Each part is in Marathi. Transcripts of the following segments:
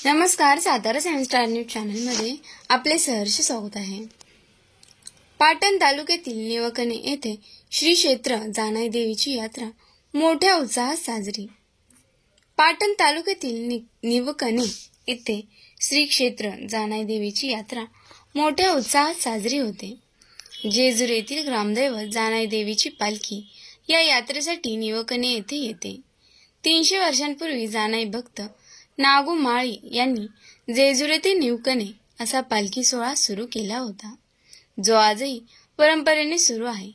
नमस्कार, सातारा सायन्स स्टार न्यूज चॅनलमध्ये आपले सहर्ष स्वागत आहे। पाटण तालुक्यातील निवकणे येथे श्री क्षेत्र जानाई देवीची यात्रा मोठ्या उत्साहात साजरी। पाटण तालुक्यातील निवकणे येथे श्री क्षेत्र जानाई देवीची यात्रा मोठ्या उत्साहात साजरी होते। जेजुरी येथील ग्रामदैवत जानाई देवीची पालखी या यात्रेसाठी निवकणे येथे येते। 300 वर्षांपूर्वी जानाई भक्त नागू माळी यांनी जेजुरी ते निवकणे असा पालखी सोहळा सुरू केला होता, जो आजही परंपरेने सुरू आहे।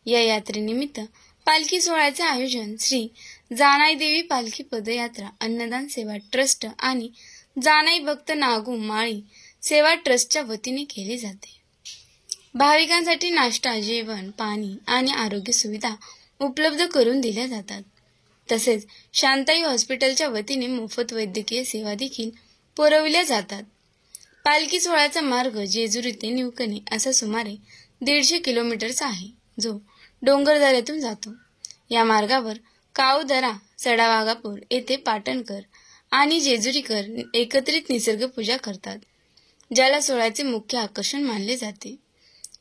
या यात्रेनिमित्त पालखी सोहळ्याचे आयोजन श्री जानाई देवी पालखी पदयात्रा अन्नदान सेवा ट्रस्ट आणि जानाई भक्त नागू माळी सेवा ट्रस्टच्या वतीने केले जाते। भाविकांसाठी नाश्ता, जेवण, पाणी आणि आरोग्य सुविधा उपलब्ध करून दिल्या जातात। तसेच शांताई हॉस्पिटलच्या वतीने मोफत वैद्यकीय सेवा देखील पुरविल्या जातात। पालखी सोहळ्याचा मार्ग जेजुरी ते निवकणे असा सुमारे 150 किलोमीटरचा आहे, जो डोंगरदऱ्यातून जातो। या मार्गावर काऊदरा, सडावाघापूर येथे पाटणकर आणि जेजुरीकर एकत्रित निसर्ग पूजा करतात, ज्याला सोहळ्याचे मुख्य आकर्षण मानले जाते।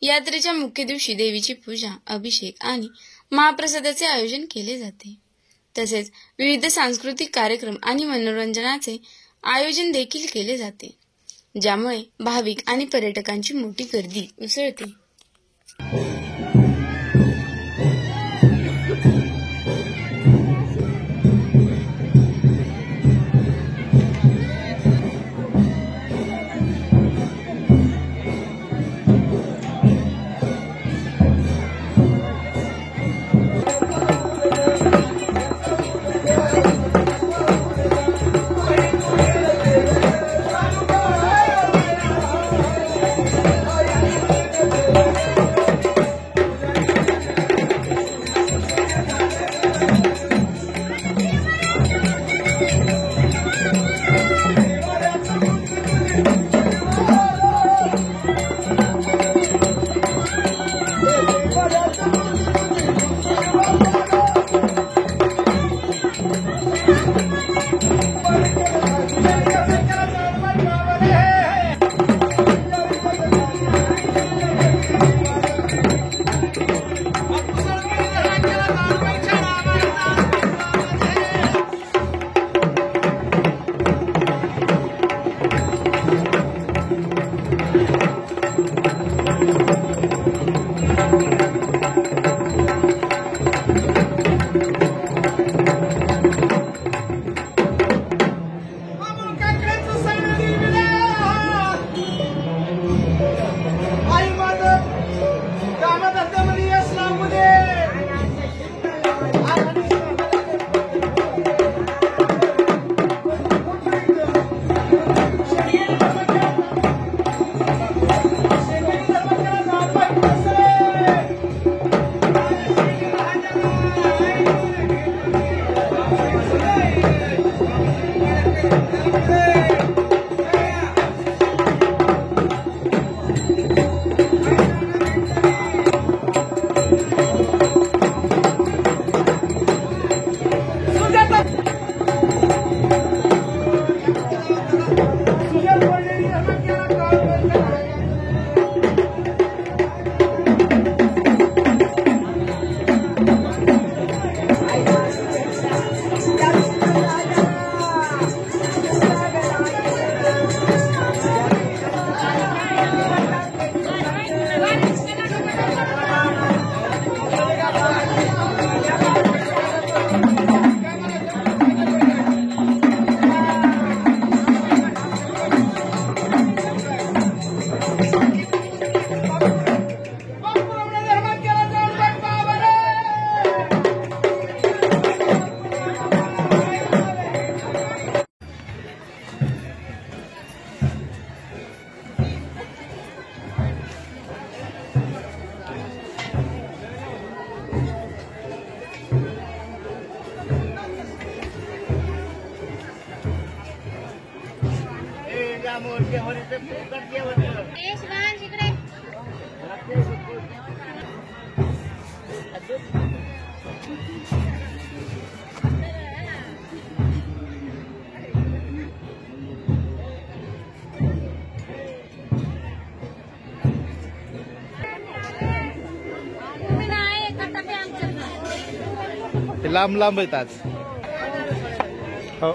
यात्रेच्या मुख्य दिवशी देवीची पूजा, अभिषेक आणि महाप्रसादाचे आयोजन केले जाते। तसेच विविध सांस्कृतिक कार्यक्रम आणि मनोरंजनाचे आयोजन देखील केले जाते, ज्यामुळे भाविक आणि पर्यटकांची मोठी गर्दी उसळते। ते लांब लांब आहेत आज. हो